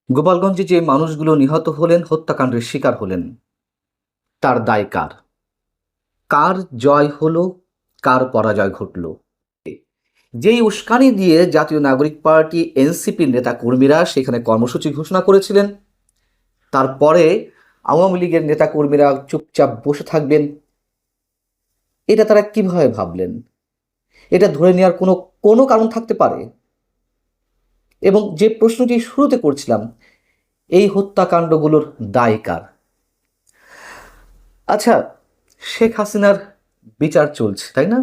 গোপালগঞ্জে যে মানুষগুলো নিহত হলেন, হত্যাকাণ্ডের শিকার হলেন, তার দায় কার? কার জয় হলো, কার পরাজয় ঘটল? যেই উস্কানি দিয়ে জাতীয় নাগরিক পার্টি এনসিপির নেতা কর্মীরা সেখানে কর্মসূচি ঘোষণা করেছিলেন, তারপরে আওয়ামী লীগের নেতা কর্মীরা চুপচাপ বসে থাকবেন, এটা তারা কিভাবে ভাবলেন? এটা ধরে নেওয়ার কোনো কোনো কারণ থাকতে পারে? এবং যে প্রশ্নটি শুরুতে করছিলাম, এই হত্যাকাণ্ডগুলোর দায় কার? আচ্ছা, শেখ হাসিনার বিচার চলছে, তাই না?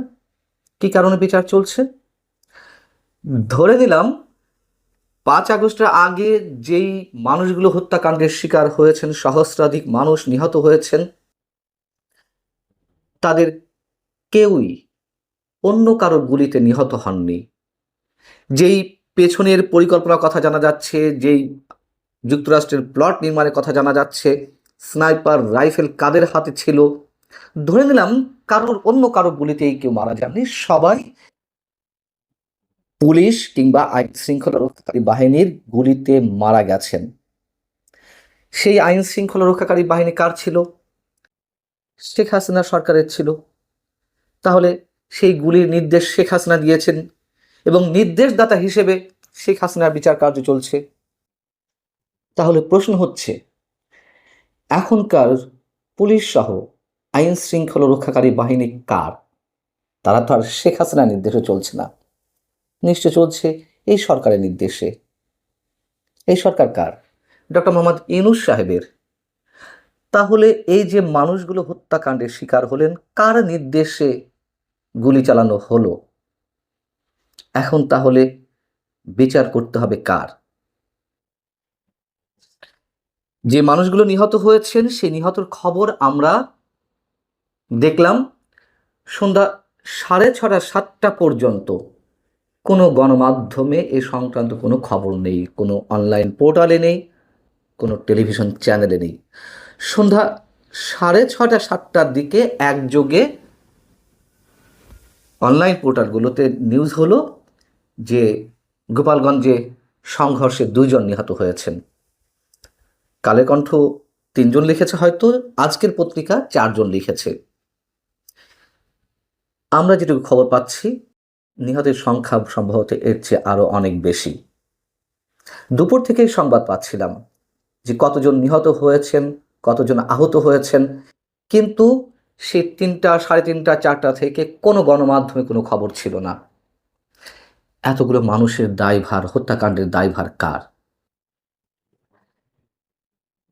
কি কারণে বিচার চলছে? ধরে নিলাম 5 আগস্টের আগে যেই মানুষগুলো হত্যাকাণ্ডের শিকার হয়েছেন, সহস্রাধিক মানুষ নিহত হয়েছেন, তাদের কেউই অন্য কারো গুলিতে নিহত হননি। যেই পেছনের পরিকল্পনার কথা জানা যাচ্ছে, যেই যুক্তরাষ্ট্রের প্লট নির্মাণের কথা জানা যাচ্ছে, স্নাইপার রাইফেল কাদের হাতে ছিল, ধরে নিলাম অন্য কারো গুলিতেই কেউ মারা যাননি, সবাই পুলিশ কিংবা আইন শৃঙ্খলা রক্ষাকারী বাহিনীর গুলিতে মারা গেছেন। সেই আইন শৃঙ্খলা রক্ষাকারী বাহিনী কার ছিল? শেখ হাসিনা সরকারের ছিল। তাহলে সেই গুলির নির্দেশ শেখ হাসিনা দিয়েছেন এবং নির্দেশদাতা হিসেবে শেখ হাসিনার বিচার কার্য চলছে। তাহলে প্রশ্ন হচ্ছে, এখনকার পুলিশ সহ আইন শৃঙ্খলা রক্ষাকারী বাহিনী কার? তারা তো আর শেখ হাসিনার নির্দেশে চলছে না, নিশ্চয় চলছে এই সরকারের নির্দেশে। এই সরকার কার? ডক্টর মোহাম্মদ ইউনূস সাহেবের। তাহলে এই যে মানুষগুলো হত্যাকাণ্ডের শিকার হলেন, কার নির্দেশে গুলি চালানো হলো? এখন তাহলে বিচার করতে হবে কার? যে মানুষগুলো নিহত হয়েছেন সেই নিহতর খবর আমরা দেখলাম সন্ধ্যা 6:30 7টা পর্যন্ত কোনো গণমাধ্যমে এ সংক্রান্ত কোনো খবর নেই, কোনো অনলাইন পোর্টালে নেই, কোনো টেলিভিশন চ্যানেলে নেই। সন্ধ্যা 6:30 7টার দিকে একযোগে অনলাইন পোর্টালগুলোতে নিউজ হলো যে গোপালগঞ্জে সংঘর্ষে 2 জন নিহত হয়েছেন। কালের কণ্ঠ 3 জন লিখেছে, হয়তো আজকের পত্রিকা 4 জন লিখেছে। আমরা যেটুকু খবর পাচ্ছি, নিহতের সংখ্যা সম্ভবত এর চেয়ে আরও অনেক বেশি। দুপুর থেকেই সংবাদ পাচ্ছিলাম যে কতজন নিহত হয়েছেন, কতজন আহত হয়েছেন, কিন্তু সে 3টা 3:30 4টা থেকে কোনো গণমাধ্যমে কোনো খবর ছিল না। এতগুলো মানুষের দায়ভার, হত্যাকাণ্ডের দায়ভার কার?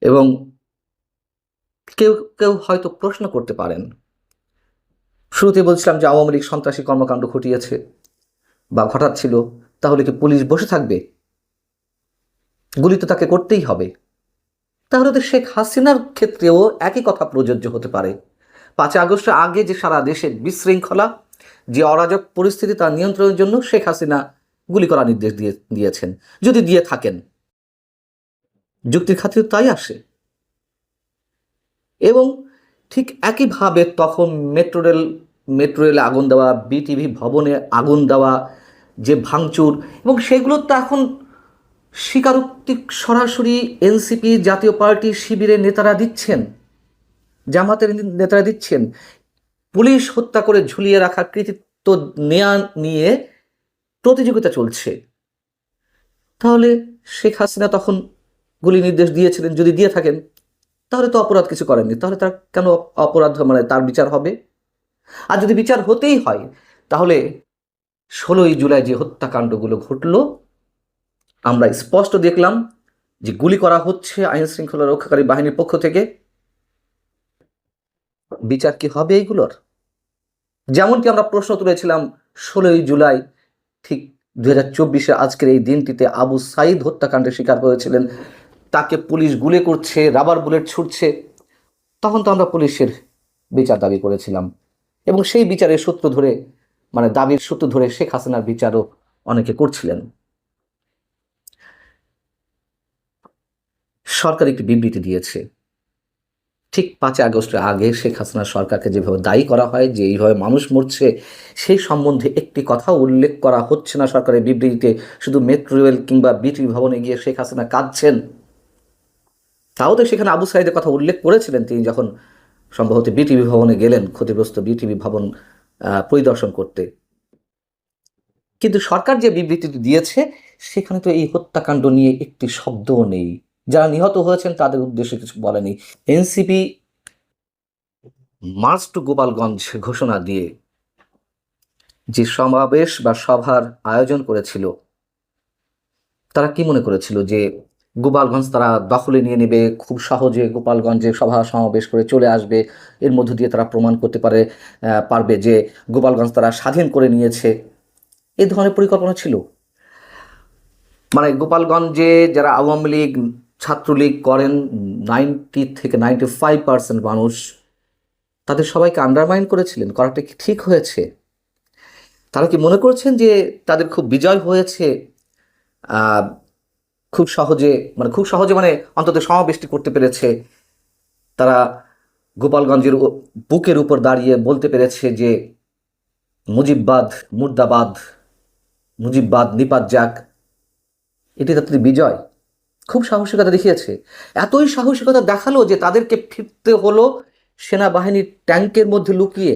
এবং কেউ কেউ হয়তো প্রশ্ন করতে পারেন, শুরুতে বলছিলাম যে আওয়ামী লীগ সন্ত্রাসী কর্মকাণ্ড ঘটিয়েছে বা ঘটাচ্ছিল, তাহলে কি পুলিশ বসে থাকবে? গুলি তো তাকে করতেই হবে। তাহলে তো শেখ হাসিনার ক্ষেত্রেও একই কথা প্রযোজ্য হতে পারে। 5 আগস্টের আগে যে সারা দেশে বিশৃঙ্খলা, যে অরাজক পরিস্থিতি, তার নিয়ন্ত্রণের জন্য শেখ হাসিনা গুলি করার নির্দেশ দিয়েছেন। যদি দিয়ে থাকেন, যুক্তির খাতিরে তাই আসে। এবং ঠিক একইভাবে তখন মেট্রো রেলে আগুন দেওয়া, বিটিভি ভবনে আগুন দেওয়া, যে ভাঙচুর, এবং সেগুলো তো এখন স্বীকারোক্তি সরাসরি এনসিপি, জাতীয় পার্টি, শিবিরের নেতারা দিচ্ছেন, জামাতের নেতারা দিচ্ছেন। পুলিশ হত্যা করে ঝুলিয়ে রাখার কৃতিত্ব নেয়া নিয়ে প্রতিযোগিতা চলছে। তাহলে শেখ হাসিনা তখন গুলি নির্দেশ দিয়েছিলেন, যদি দিয়ে থাকেন, তাহলে তো অপরাধ কিছু করেননি, তাহলে তার কেন অপরাধ, মানে তার বিচার হবে? আর যদি বিচার হতেই হয়, তাহলে 16ই জুলাই যে হত্যাকাণ্ডগুলো ঘটল, আমরা স্পষ্ট দেখলাম যে গুলি করা হচ্ছে আইন শৃঙ্খলা রক্ষাকারী বাহিনীর পক্ষ থেকে। বিচার কি হবে এইগুলোর? যেমনটি আমরা প্রশ্ন তুলেছিলাম 16ই জুলাই, ঠিক 2024-এ আজকের এই দিনটিতে আবু সাইদ হত্যাকাণ্ডের শিকার হয়েছিলেন, তাকে পুলিশ গুলি করছে, রাবার বুলেট ছুটছে, তখন তো আমরা পুলিশের বিচার দাবি করেছিলাম। এবং সেই বিচারের সূত্র ধরে, মানে দাবির সূত্র ধরে শেখ হাসিনার বিচারও অনেকে করছিলেন। সরকার একটি বিবৃতি দিয়েছে, ঠিক 5 আগস্টের আগে শেখ হাসিনা সরকারকে যেভাবে দায়ী করা হয় যে এইভাবে মানুষ মরছে, সেই সম্বন্ধে একটি কথাও উল্লেখ করা হচ্ছে না সরকারের বিবৃতিতে। শুধু মেট্রো রেল কিংবা বিটিভি ভবনে গিয়ে শেখ হাসিনা কাঁদছেন, তাও তো সেখানে আবু সাইদের কথা উল্লেখ করেছিলেন তিনি যখন সম্ভবত বিটিভি ভবনে গেলেন ক্ষতিগ্রস্ত বিটিভি ভবন পরিদর্শন করতে। কিন্তু সরকার যে বিবৃতিটি দিয়েছে সেখানে তো এই হত্যাকাণ্ড নিয়ে একটি শব্দও নেই। যারা নিহত হয়েছেন তাদের উদ্দেশ্যে কিছু বলেনি। এনসিপি মার্চ টু গোপালগঞ্জ ঘোষণা দিয়ে যে সমাবেশ বা সভার আয়োজন করেছিল, তারা কি মনে করেছিল যে গোপালগঞ্জ তারা দখলে নিয়ে নেবে, খুব সহজে গোপালগঞ্জে সভা সমাবেশ করে চলে আসবে, এর মধ্য দিয়ে তারা প্রমাণ করতে পারবে যে গোপালগঞ্জ তারা স্বাধীন করে নিয়েছে? এই ধরনের পরিকল্পনা ছিল? মানে গোপালগঞ্জে যারা আওয়ামী লীগ ছাত্রলীগ করেন 90 থেকে 95% মানুষ, তাদের সবাইকে আন্ডারমাইন করেছিলেন, করাটা কি ঠিক হয়েছে? তারা কি মনে করছেন যে তাদের খুব বিজয় হয়েছে, আহ, খুব সহজে মানে অন্তত সমাবেশটি করতে পেরেছে, তারা গোপালগঞ্জের বুকের উপর দাঁড়িয়ে বলতে পেরেছে যে মুজিববাদ মুর্দাবাদ, মুজিববাদ নিপাত যাক, এটি তাদের বিজয়? খুব সাহসিকতা দেখিয়েছে। এতই সাহসিকতা দেখালো যে তাদেরকে ফিরতে হলো সেনাবাহিনীর ট্যাঙ্কের মধ্যে লুকিয়ে।